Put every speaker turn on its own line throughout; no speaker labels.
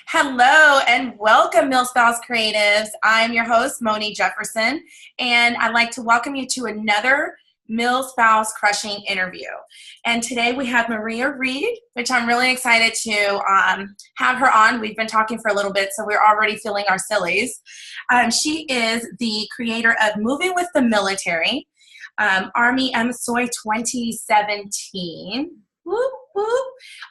Hello and welcome, MilSpouse Creatives. I'm your host, Moni Jefferson, and I'd like to welcome you to another MilSpouse Crushing interview. And today we have Maria Reed, which I'm really excited to have her on. We've been talking for a little bit, so we're already feeling our sillies. She is the creator of Moving with the Military, Army MSOI 2017, whoop, whoop,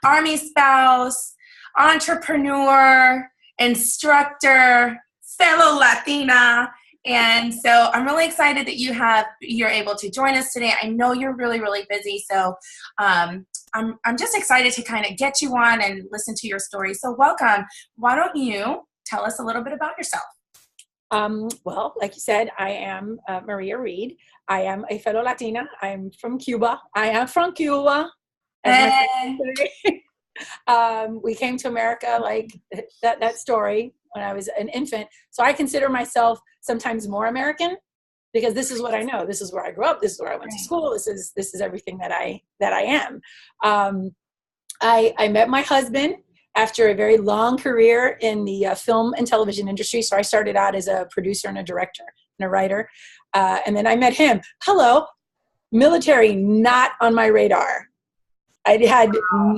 Army spouse, entrepreneur, instructor, fellow Latina. And so I'm really excited that you're able to join us today. I know you're really, really busy. So I'm just excited to kind of get you on and listen to your story. So welcome. Why don't you tell us a little bit about yourself?
Well, like you said, I am Maria Reed. I am a fellow Latina. I'm from Cuba. I am from Cuba. We came to America like that story when I was an infant. So I consider myself sometimes more American because this is what I know. This is where I grew up. This is where I went to school. This is everything that I am. I met my husband after a very long career in the film and television industry. So I started out as a producer and a director and a writer. And then I met him. Hello, military, not on my radar. I had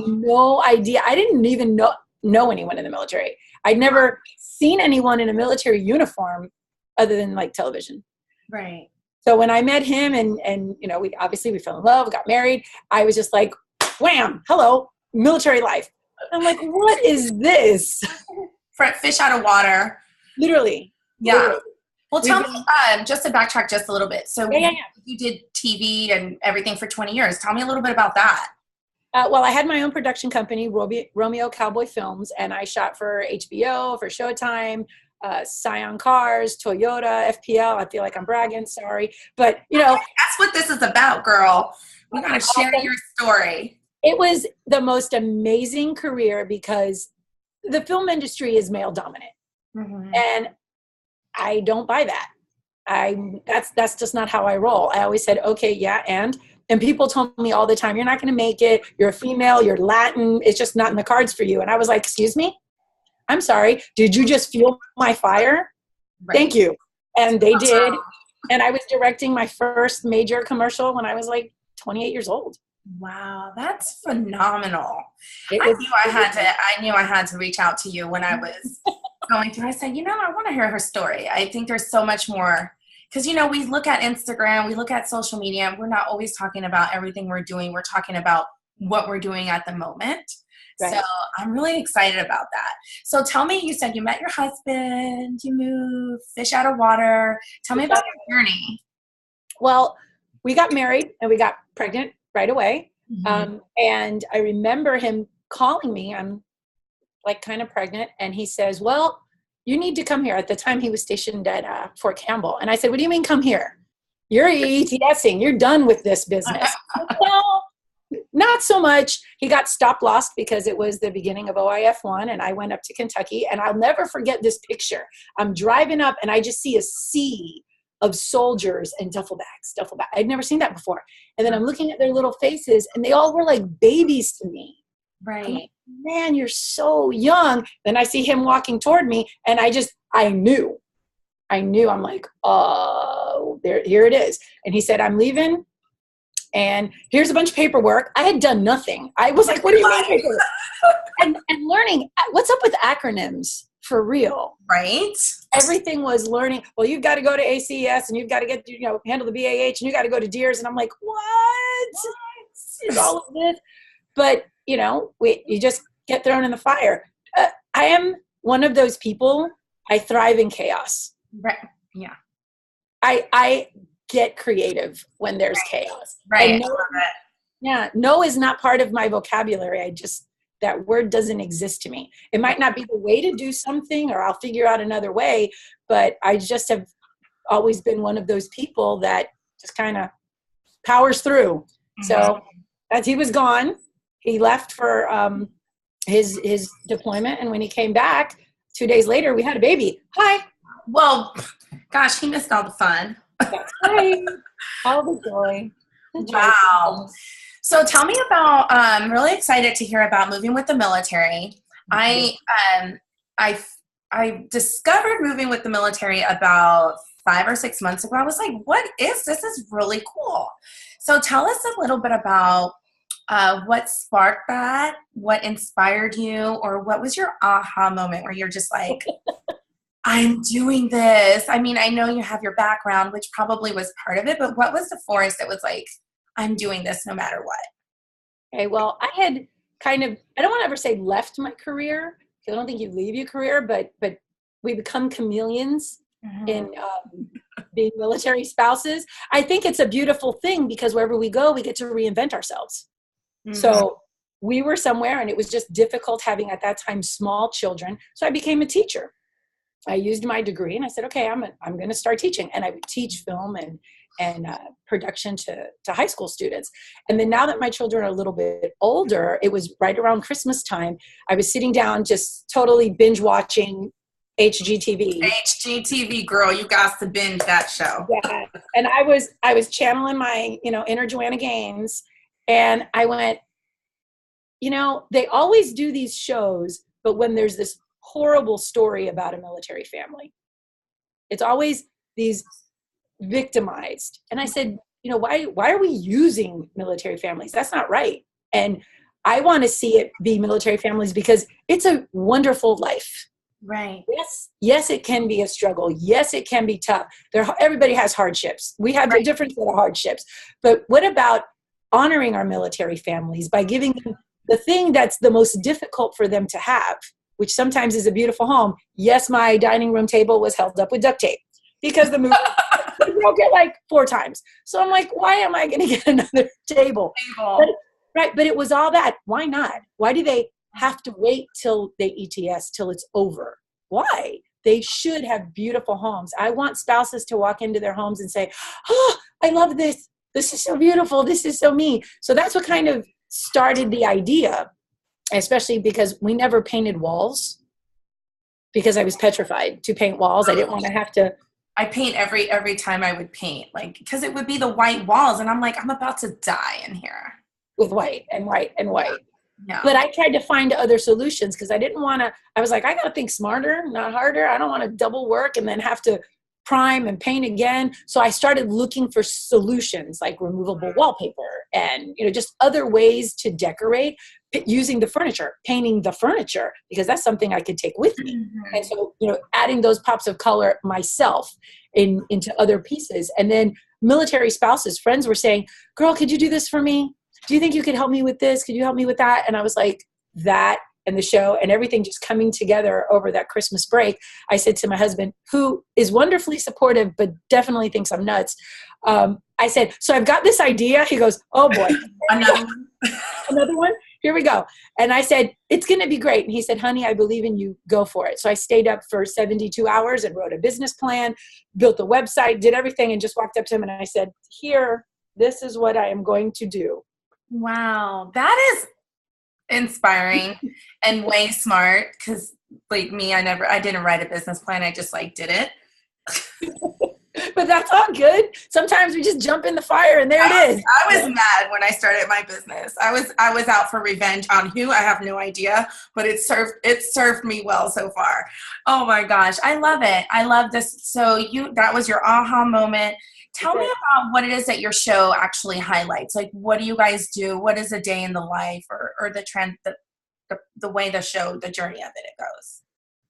no idea. I didn't even know anyone in the military. I'd never seen anyone in a military uniform other than like television.
Right.
So when I met him and we fell in love, got married, I was just like, wham, hello, military life. I'm like, what is this?
Fish out of water.
Literally.
Yeah.
Literally.
Well, tell me, just to backtrack just a little bit. So you did TV and everything for 20 years. Tell me a little bit about that.
Well, I had my own production company, Romeo Cowboy Films, and I shot for HBO, for Showtime, Scion Cars, Toyota, FPL. I feel like I'm bragging, sorry. But,
that's what this is about, girl. We got to share your story.
It was the most amazing career because the film industry is male dominant. Mm-hmm. And I don't buy that. That's just not how I roll. I always said, okay, yeah, and people told me all the time, you're not going to make it. You're a female. You're Latin. It's just not in the cards for you. And I was like, excuse me? I'm sorry. Did you just feel my fire? Right. Thank you. And they did. And I was directing my first major commercial when I was like 28 years old.
Wow, that's phenomenal. I knew I had to reach out to you when I was going through. I said, I want to hear her story. I think there's so much more. Because, we look at Instagram, we look at social media, we're not always talking about everything we're doing. We're talking about what we're doing at the moment. Right. So I'm really excited about that. So tell me, you said you met your husband, you moved, fish out of water. Tell me about your journey.
Well, we got married and we got pregnant right away. Mm-hmm. And I remember him calling me. I'm like kind of pregnant. And he says, well, you need to come here. At the time, he was stationed at Fort Campbell. And I said, what do you mean come here? You're ETSing. You're done with this business. Well, not so much. He got stop-lost because it was the beginning of OIF-1, and I went up to Kentucky. And I'll never forget this picture. I'm driving up, and I just see a sea of soldiers and duffel bags. I'd never seen that before. And then I'm looking at their little faces, and they all were like babies to me.
Right.
I'm like, man, you're so young. Then I see him walking toward me, and I knew. I'm like, oh, here it is. And he said, I'm leaving, and here's a bunch of paperwork. I had done nothing. I was like, what do you mean paperwork? and learning, what's up with acronyms for real?
Right.
Everything was learning. Well, you've got to go to ACS, and you've got to get, handle the BAH, and you got to go to DEERS. And I'm like, what is all of this? But you just get thrown in the fire. I am one of those people. I thrive in chaos.
Right. Yeah.
I get creative when there's chaos.
Right.
No is not part of my vocabulary. That word doesn't exist to me. It might not be the way to do something, or I'll figure out another way, but I just have always been one of those people that just kind of powers through. Mm-hmm. So as he was gone, he left for his deployment, and when he came back 2 days later, we had a baby. Hi.
Well, gosh, he missed all the fun.
That's right. All the joy.
Wow. So tell me about, I'm really excited to hear about moving with the military. I, um, I, I discovered moving with the military about 5 or 6 months ago. I was like, what is this? This is really cool. So tell us a little bit about what sparked that, what inspired you, or what was your aha moment where you're just like, I'm doing this. I mean, I know you have your background, which probably was part of it, but what was the force that was like, I'm doing this no matter what?
Okay, well, I had kind of, I don't want to ever say left my career, because I don't think you leave your career, but we become chameleons
Mhm.
in being military spouses. I think it's a beautiful thing because wherever we go, we get to reinvent ourselves.
Mhm.
So we were somewhere and it was just difficult having at that time small children. So I became a teacher. I used my degree and I said, okay, I'm going to start teaching. And I would teach film and production to high school students. And then now that my children are a little bit older, it was right around Christmas time. I was sitting down just totally binge watching HGTV.
HGTV girl, you got to binge that show.
Yeah. And I was channeling my, inner Joanna Gaines. And I went, they always do these shows, but when there's this horrible story about a military family, it's always these victimized. And I said, why are we using military families? That's not right. And I want to see it be military families because it's a wonderful life.
Right.
Yes, it can be a struggle. Yes, it can be tough. Everybody has hardships. We have a different set of hardships. But what about honoring our military families by giving them the thing that's the most difficult for them to have, which sometimes is a beautiful home? Yes, my dining room table was held up with duct tape because the movie broke it like 4 times. So I'm like, why am I going to get another table? But it was all that. Why not? Why do they have to wait till they ETS, till it's over? Why? They should have beautiful homes. I want spouses to walk into their homes and say, oh, I love this. This is so beautiful. This is so me. So that's what kind of started the idea, especially because we never painted walls because I was petrified to paint walls. I didn't want to have to.
I paint every time I would paint, like, because it would be the white walls, and I'm like, I'm about to die in here.
With white and white and white.
No.
But I tried to find other solutions because I didn't want to, I was like, I got to think smarter, not harder. I don't want to double work and then have to prime and paint again. So I started looking for solutions like removable wallpaper and, just other ways to decorate using the furniture, painting the furniture, because that's something I could take with me.
Mm-hmm.
And so, adding those pops of color myself into other pieces. And then military spouses, friends were saying, girl, could you do this for me? Do you think you could help me with this? Could you help me with that? And I was like, that and the show and everything just coming together over that Christmas break. I said to my husband, who is wonderfully supportive, but definitely thinks I'm nuts. I said, so I've got this idea. He goes, oh boy. Another one? Here we go. And I said, it's going to be great. And he said, honey, I believe in you. Go for it. So I stayed up for 72 hours and wrote a business plan, built a website, did everything, and just walked up to him and I said, here, this is what I am going to do.
Wow, that is inspiring and way smart, because like me, I didn't write a business plan. I just like did it.
But that's all good. Sometimes we just jump in the fire and there it is.
I was mad when I started my business. I was out for revenge on who, I have no idea, but it served me well so far. Oh my gosh, I love it. I love this. So that was your aha moment. Tell me about what it is that your show actually highlights. Like, what do you guys do? What is a day in the life, or the trend, the way the show, the journey of it goes?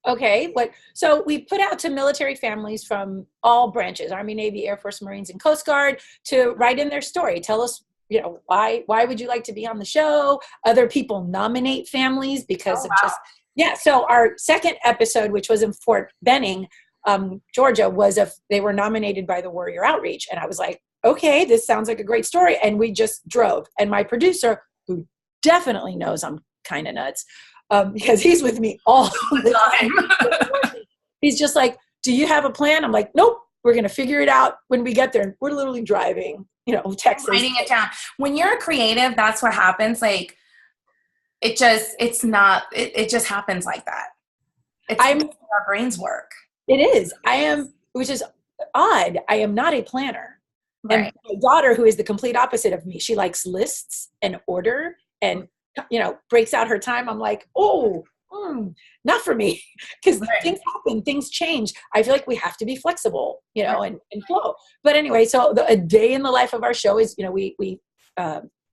Okay, so we put out to military families from all branches, Army, Navy, Air Force, Marines, and Coast Guard, to write in their story. Tell us, why would you like to be on the show? Other people nominate families because so our second episode, which was in Fort Benning, Georgia, they were nominated by the Warrior Outreach. And I was like, okay, this sounds like a great story. And we just drove. And my producer, who definitely knows I'm kind of nuts, because he's with me all the time. He's just like, do you have a plan? I'm like, nope, we're going to figure it out when we get there. We're literally driving, Texas.
Writing it down. When you're a creative, that's what happens. Like, it just happens like that. It's our brains work.
It is. Which is odd. I am not a planner. And
Right.
my daughter, who is the complete opposite of me, she likes lists and order and, breaks out her time. I'm like, oh, not for me, because
Right.
things happen, things change. I feel like we have to be flexible, and flow. But anyway, so a day in the life of our show is, we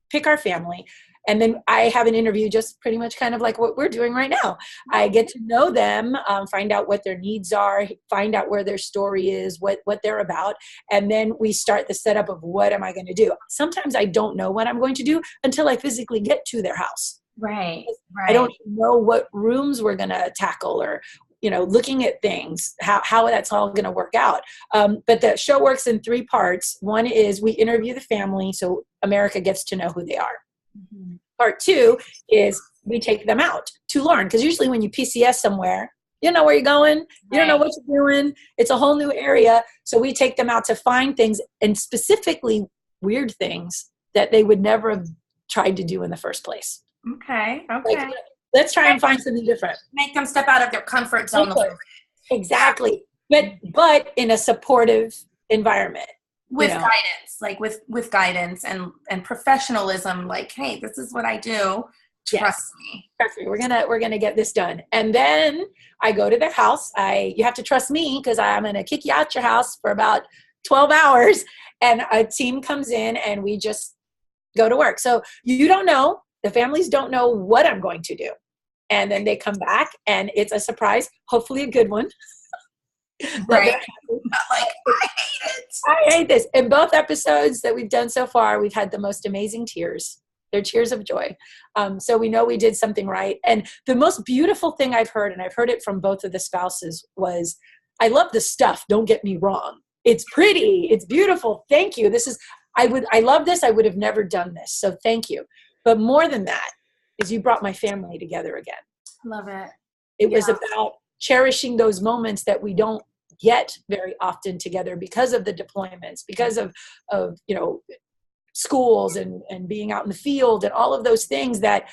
pick our family, and then I have an interview, just pretty much kind of like what we're doing right now. I get to know them, find out what their needs are, find out where their story is, what they're about, and then we start the setup of what am I going to do. Sometimes I don't know what I'm going to do until I physically get to their house.
Right.
I
Right.
don't know what rooms we're going to tackle, or looking at things, how that's all going to work out. But the show works in 3 parts. One is we interview the family, so America gets to know who they are.
Mm-hmm.
Part 2 is we take them out to learn, because usually when you PCS somewhere, you don't know where you're going, you don't know what you're doing, it's a whole new area. So we take them out to find things, and specifically weird things that they would never have tried to do in the first place.
Okay.
Like,
Okay.
let's try and find something different.
Make them step out of their comfort zone a little bit.
Exactly. But in a supportive environment.
With guidance, like with guidance and professionalism, like, hey, this is what I do. Trust me.
Perfect. We're gonna get this done. And then I go to their house. You have to trust me, because I'm gonna kick you out your house for about 12 hours. And a team comes in and we just go to work. So you don't know, the families don't know what I'm going to do. And then they come back and it's a surprise, hopefully a good one.
Right. Not like, I hate it.
I hate this. In both episodes that we've done so far, we've had the most amazing tears. They're tears of joy. So we know we did something right. And the most beautiful thing I've heard, and I've heard it from both of the spouses, was, I love the stuff, don't get me wrong. It's pretty, it's beautiful. Thank you. I love this. I would have never done this. So thank you. But more than that is you brought my family together again.
Love it.
It was about cherishing those moments that we don't get very often together because of the deployments, because of schools and being out in the field and all of those things that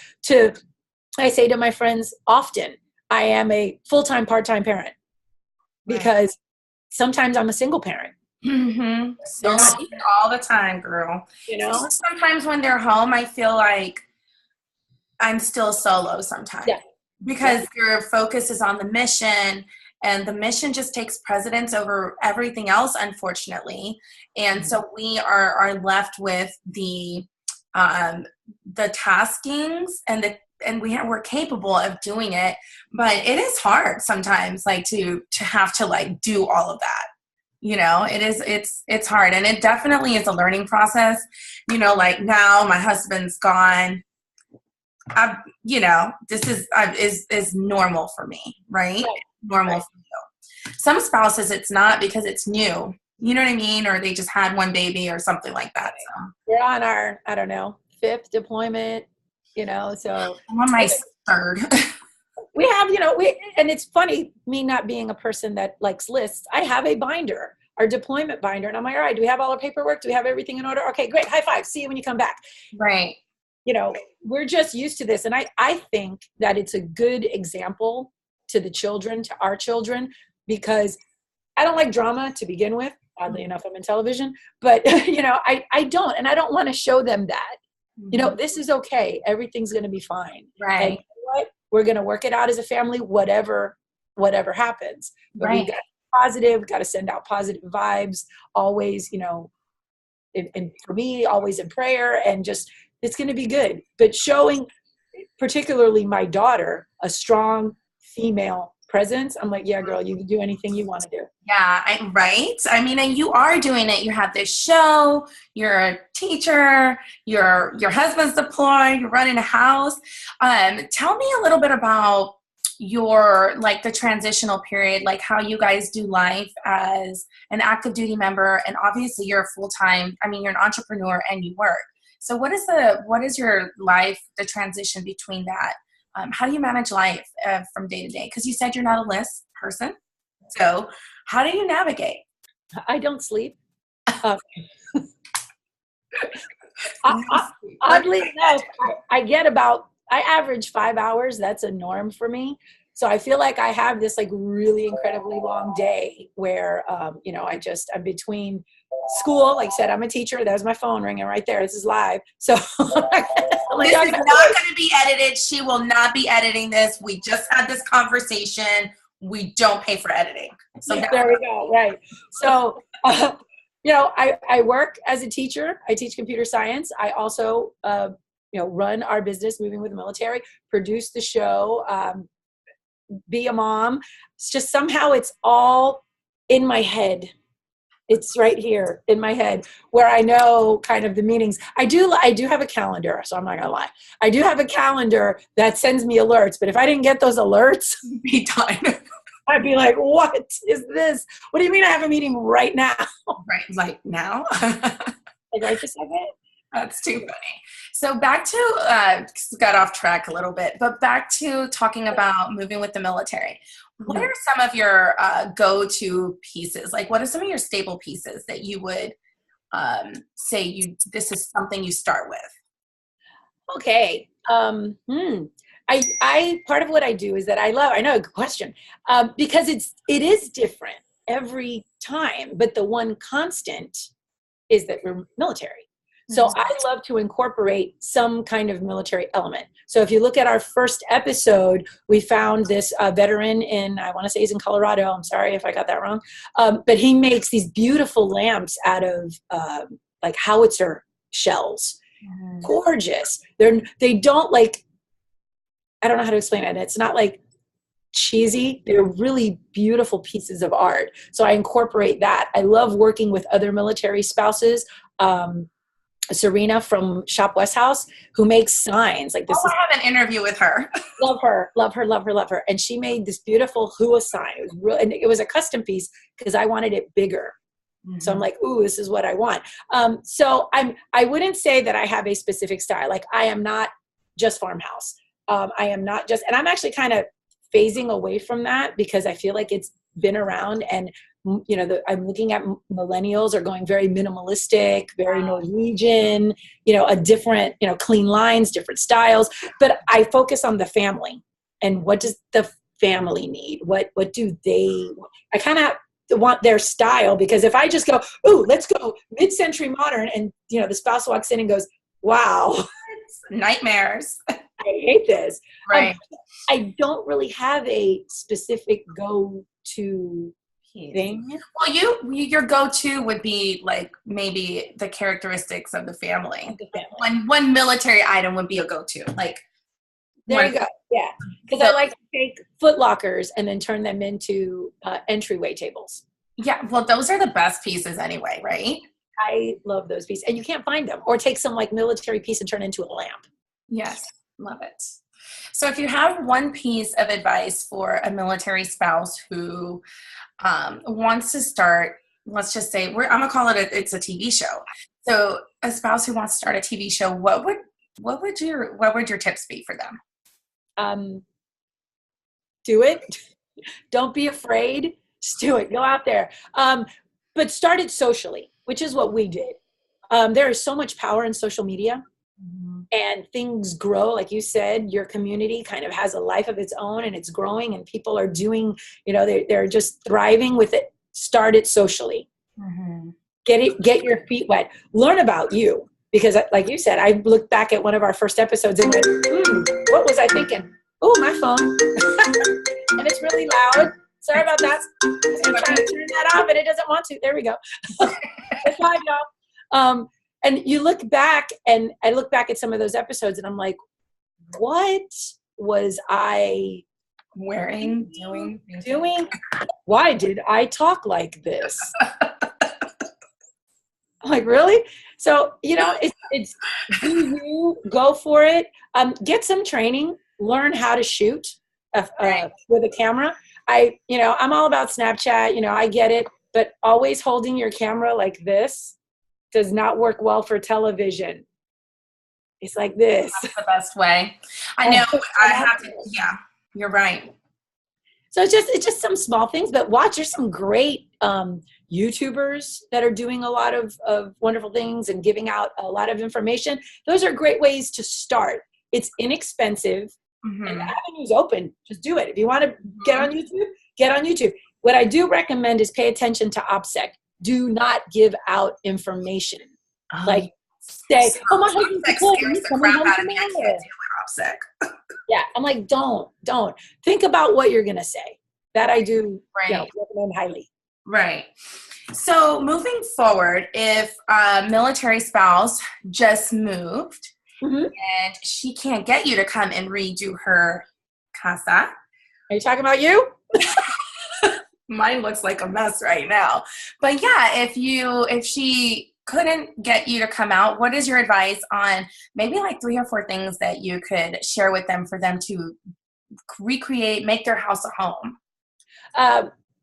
I say to my friends often, I am a full-time, part-time parent, because sometimes I'm a single parent.
Mm-hmm. So all the time, girl. Sometimes when they're home, I feel like I'm still solo sometimes.
Yeah.
Because your focus is on the mission, and the mission just takes precedence over everything else, unfortunately. And so we are left with the taskings, and we're capable of doing it, but it is hard sometimes, like to have to like do all of that. It's hard, and it definitely is a learning process. Like now my husband's gone. This is normal for me, right? Normal for you. Some spouses, it's not, because it's new. You know what I mean? Or they just had one baby or something like that. So
we're on our, 5th deployment, so
I'm on my 3rd.
We have, and it's funny, me not being a person that likes lists, I have a binder, our deployment binder. And I'm like, all right, do we have all our paperwork? Do we have everything in order? Okay, great. High five. See you when you come back.
Right.
We're just used to this. And I think that it's a good example to the children, to our children, because I don't like drama to begin with. Oddly enough, I'm in television, but I don't, and I don't want to show them that, this is okay. Everything's going to be fine.
Right.
And what? We're going to work it out as a family, whatever happens. But we got to be positive. We got to send out positive vibes always, and for me, always in prayer, and just, it's going to be good. But showing particularly my daughter a strong female presence, I'm like, yeah, girl, you can do anything you want to do.
Yeah, right? I mean, and you are doing it. You have this show, you're a teacher, your husband's deployed, you're running a house. Tell me a little bit about the transitional period, like how you guys do life as an active duty member, and obviously you're a full-time, you're an entrepreneur and you work. So what is your life, the transition between that? How do you manage life from day to day? Because you said you're not a list person. So how do you navigate?
I don't sleep. Oddly enough, I get about I average 5 hours. That's a norm for me. So I feel like I have this like really incredibly long day where, you know, I'm between school. Like I said, I'm a teacher. There's my phone ringing right there. This is live. So I'm like,
this is not going to be edited. She will not be editing this. We just had this conversation. We don't pay for editing. So
yeah, there we go. Right. So, you know, I work as a teacher. I teach computer science. I also, you know, run our business, Moving with the Military, produce the show, be a mom. It's just somehow it's all in my head. It's right here in my head where I know kind of the meanings. I do have a calendar, so I'm not gonna lie. I do have a calendar that sends me alerts, but if I didn't get those alerts,
be done.
I'd be like, what is this? What do you mean I have a meeting right now?
Right, like now?
Like right this second?
That's too funny. So back to, got off track a little bit, but back to talking about moving with the military. What are some of your go-to pieces? Like, what are some of your staple pieces that you would say this is something you start with?
Okay. I part of what I do is that I know, good question, because it is different every time, but the one constant is that we're military. So I love to incorporate some kind of military element. So if you look at our first episode, we found this veteran I want to say he's in Colorado. I'm sorry if I got that wrong. But he makes these beautiful lamps out of like howitzer shells. Gorgeous. They don't like, I don't know how to explain it. It's not like cheesy. They're really beautiful pieces of art. So I incorporate that. I love working with other military spouses. Serena from Shop West House, who makes signs like this.
I have an interview with her.
Love her. And she made this beautiful hua sign. It was real, and it was a custom piece because I wanted it bigger. So I'm like, ooh, this is what I want. So I wouldn't say that I have a specific style. Like I am not just farmhouse. I am not just, and I'm actually kind of phasing away from that because I feel like it's been around, and you know, I'm looking at millennials are going very minimalistic, very Norwegian, you know, a different, you know, clean lines, different styles. But I focus on the family and what does the family need? What do they? I kind of want their style, because if I just go, ooh, let's go mid-century modern, and you know, the spouse walks in and goes, wow,
it's nightmares.
I hate this.
Right.
I don't really have a specific go-to thing.
Well, your go-to would be like maybe the characteristics of the family. One military item would be a go-to. Like
there you go. Yeah, because I like to take Foot Lockers and then turn them into entryway tables.
Yeah, well, those are the best pieces anyway, right?
I love those pieces, and you can't find them. Or take some like military piece and turn it into a lamp.
Yes, love it. So if you have one piece of advice for a military spouse who wants to start, let's just say, I'm gonna call it it's a TV show. So a spouse who wants to start a TV show, what would your tips be for them?
Do it. Don't be afraid. Just do it. Go out there. But start it socially, which is what we did. There is so much power in social media. And things grow, like you said, your community kind of has a life of its own, and it's growing, and people are doing, you know, they're just thriving with it. Start it socially. Get your feet wet. Learn about you, because like you said, I looked back at one of our first episodes and went, what was I thinking? Oh, my phone. And it's really loud. Sorry about that. I'm trying to turn that off and it doesn't want to. There we go. It's fine, y'all. And you look back, and I look back at some of those episodes, and I'm like, what was I
wearing,
doing? Why did I talk like this? I'm like, really? So, you know, it's do you go for it? Get some training, learn how to shoot with a camera. I'm all about Snapchat, you know, I get it, but always holding your camera like this does not work well for television. It's like this.
That's the best way. I know. I have to. Yeah, you're right.
So it's just some small things, but watch. There's some great YouTubers that are doing a lot of wonderful things and giving out a lot of information. Those are great ways to start. It's inexpensive, and the
Mm-hmm.
avenue's open. Just do it. If you want to get on YouTube, get on YouTube. What I do recommend is pay attention to OPSEC. Do not give out information.
Oh,
Like say,
so
oh, my husband's
that
deployed and
scares
he's
the
coming
crap
home
out of me. I can't
tomorrow.
deal with OPSEC.
Yeah, I'm like, don't. Think about what you're gonna say. That I do,
Right.
recommend highly.
Right. So moving forward, if a military spouse just moved
Mm-hmm.
and she can't get you to come and redo her casa,
Are you talking about you?
mine looks like a mess right now. But yeah, if she couldn't get you to come out, what is your advice on maybe like 3 or 4 things that you could share with them for them to recreate, make their house a home?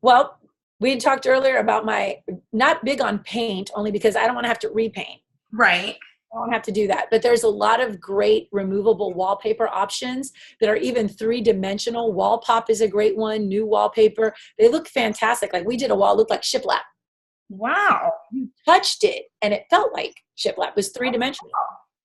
Well, we had talked earlier about my not big on paint, only because I don't want to have to repaint.
Right.
I don't have to do that. But there's a lot of great removable wallpaper options that are even 3-dimensional. Wallpop is a great one. New wallpaper. They look fantastic. Like we did a wall, looked like shiplap.
Wow.
You touched it and it felt like shiplap. It was 3-dimensional.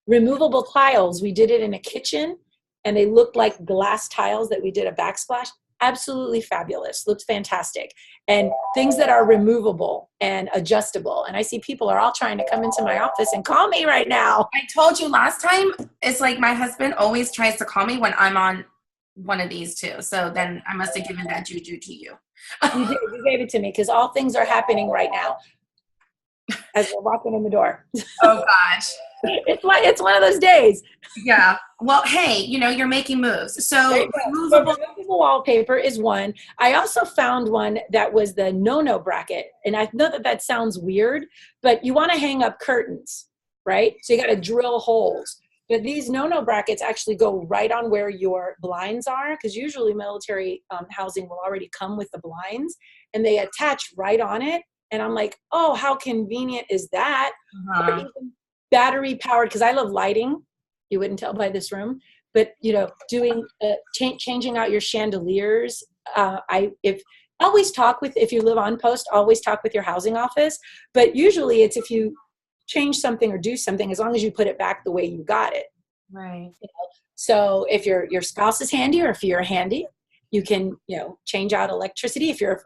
Removable tiles. We did it in a kitchen and they looked like glass tiles that we did a backsplash. Absolutely fabulous. Looked fantastic. And things that are removable and adjustable. And I see people are all trying to come into my office and call me right now.
I told you last time, it's like my husband always tries to call me when I'm on one of these too. So then I must have given that juju to you.
You did. You gave it to me because all things are happening right now as we're walking in the door.
Oh gosh.
It's one of those days.
Yeah. Well, hey, you're making moves. So
Removable wallpaper is one. I also found one that was the no-no bracket. And I know that sounds weird, but you want to hang up curtains, right? So you got to drill holes. But these no-no brackets actually go right on where your blinds are, because usually military housing will already come with the blinds, and they attach right on it. And I'm like, oh, how convenient is that? Or even battery powered, because I love lighting. You wouldn't tell by this room, but doing changing out your chandeliers. If you live on post, always talk with your housing office. But usually it's if you change something or do something, as long as you put it back the way you got it.
Right.
So if your spouse is handy, or if you're handy, you can change out electricity. If you're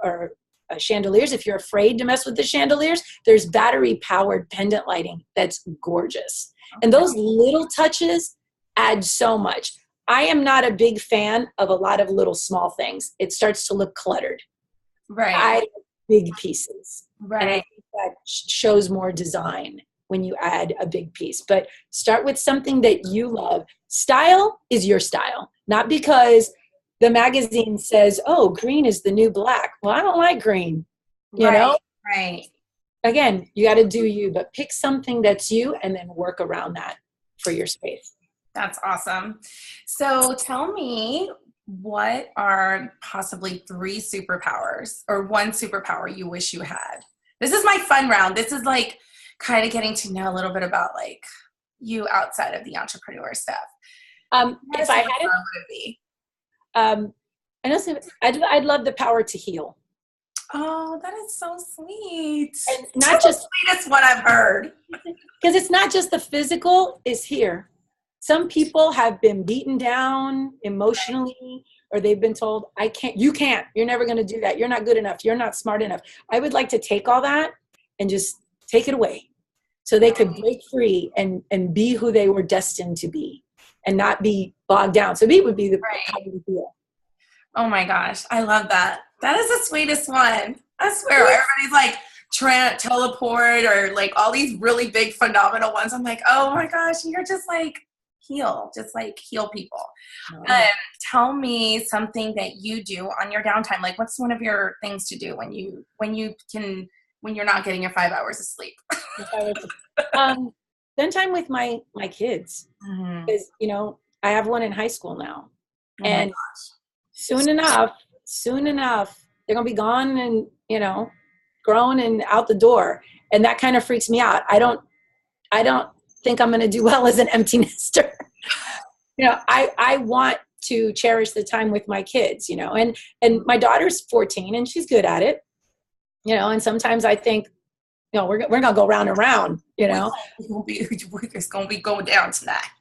chandeliers, if you're afraid to mess with the chandeliers, there's battery powered pendant lighting that's gorgeous. And those little touches add so much. I am not a big fan of a lot of little small things. It starts to look cluttered.
Right.
I like big pieces.
Right.
And I think that shows more design when you add a big piece. But start with something that you love. Style is your style, not because the magazine says, oh, green is the new black. Well, I don't like green, you know?
Right.
Again, you got to do you, but pick something that's you and then work around that for your space.
That's awesome. So tell me, what are possibly 3 superpowers or 1 superpower you wish you had? This is my fun round. This is like kind of getting to know a little bit about like you outside of the entrepreneur stuff.
If I had it,
would it be?
I'd love the power to heal.
Oh, that is so sweet.
And not just
sweetest one I've heard.
Because it's not just the physical is here. Some people have been beaten down emotionally, or they've been told, you can't, you're never going to do that. You're not good enough. You're not smart enough. I would like to take all that and just take it away so they could break free and be who they were destined to be and not be bogged down. So me would be the power to heal.
Oh my gosh. I love that. That is the sweetest one. I swear, everybody's like teleport or like all these really big phenomenal ones. I'm like, oh my gosh, you're just like heal people. Tell me something that you do on your downtime. Like, what's one of your things to do when you're not getting your 5 hours of sleep?
Spend time with my kids, because I have one in high school now, and soon enough they're gonna be gone and grown and out the door, and that kind of freaks me out. I don't think I'm gonna do well as an empty nester. I want to cherish the time with my kids, and my daughter's 14 and she's good at it, and sometimes I think we're gonna go round and round, it's gonna be going down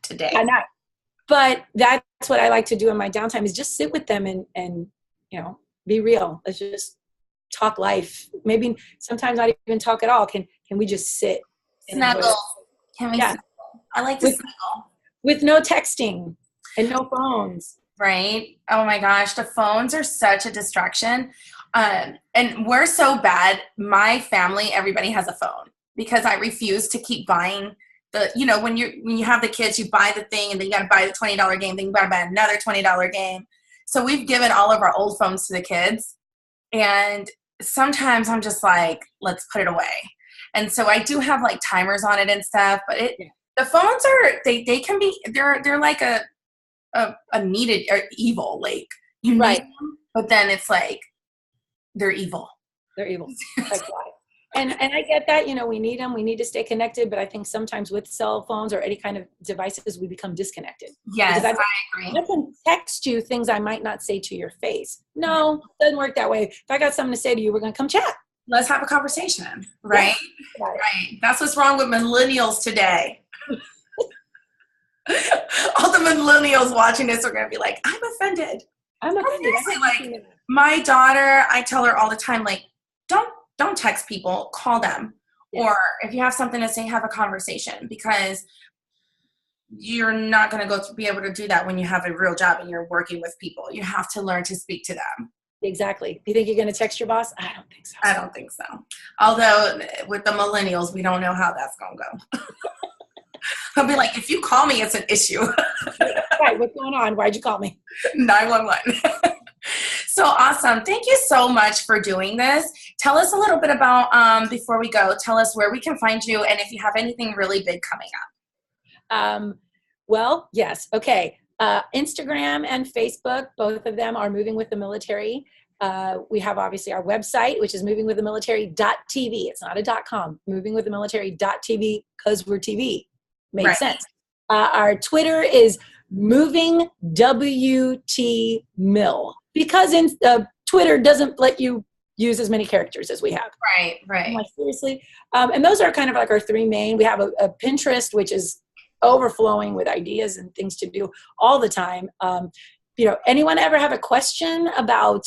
today. I know. But that's what I like to do in my downtime, is just sit with them and be real. Let's just talk life. Maybe sometimes not even talk at all. Can we just sit and enjoy
Snuggle.
it?
Can we
Yeah.
snuggle? I like to snuggle.
With no texting and no phones.
Right? Oh my gosh, the phones are such a distraction. And we're so bad. My family, everybody has a phone because I refuse to keep buying when you have the kids, you buy the thing and then you got to buy the $20 game, then you got to buy another $20 game. So we've given all of our old phones to the kids. And sometimes I'm just like, let's put it away. And so I do have like timers on it and stuff, but the phones they can be, they're like a needed or evil, like you need them, but then it's like they're evil.
They're evil. That's why. And I get that, we need them, we need to stay connected, but I think sometimes with cell phones or any kind of devices, we become disconnected.
Yes, I agree.
I can text you things I might not say to your face. No, it doesn't work that way. If I got something to say to you, we're going to come chat.
Let's have a conversation, right?
Yeah.
Right. That's what's wrong with millennials today. All the millennials watching this are going to be like, I'm offended. Like my daughter, I tell her all the time, like, don't text people, call them. Yeah. Or if you have something to say, have a conversation, because you're not going to be able to do that when you have a real job and you're working with people. You have to learn to speak to them.
Exactly. You think you're going to text your boss? I don't think so.
I don't think so. Although with the millennials, we don't know how that's going to go. I'll be like, if you call me, it's an issue.
Right. What's going on? Why'd you call me?
911. So awesome. Thank you so much for doing this. Tell us a little bit about, before we go, tell us where we can find you and if you have anything really big coming up.
Well, yes. Okay. Instagram and Facebook, both of them are Moving with the Military. We have obviously our website, which is movingwiththemilitary.tv. It's not a .com, movingwiththemilitary.tv, because we're TV. Makes sense. Our Twitter is Moving WT Mill, because Twitter doesn't let you use as many characters as we have.
Right.
I'm like, seriously? And those are kind of like our three main. We have a Pinterest, which is overflowing with ideas and things to do all the time. Anyone ever have a question about,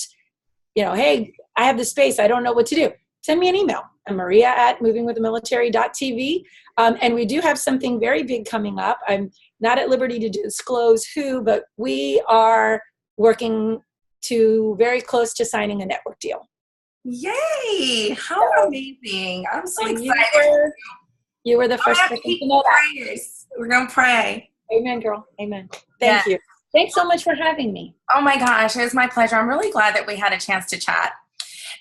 hey, I have this space, I don't know what to do, send me an email. I'm Maria at movingwiththemilitary.tv. And we do have something very big coming up. I'm not at liberty to disclose who, but we are working to very close to signing a network deal.
Yay! How amazing. I'm so excited.
You were the first person to know that.
We're going to pray.
Amen, girl. Amen. Thank you. Thanks so much for having me.
Oh my gosh, it was my pleasure. I'm really glad that we had a chance to chat.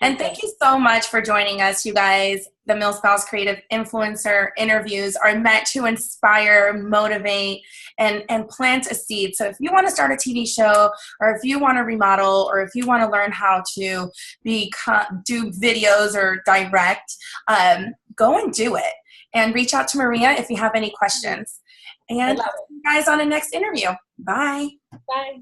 And thank you so much for joining us, you guys. The MilSpouse Creative Influencer interviews are meant to inspire, motivate, and plant a seed. So if you want to start a TV show, or if you want to remodel, or if you want to learn how to do videos or direct, go and do it. And reach out to Maria if you have any questions. And see you guys on the next interview. Bye.
Bye.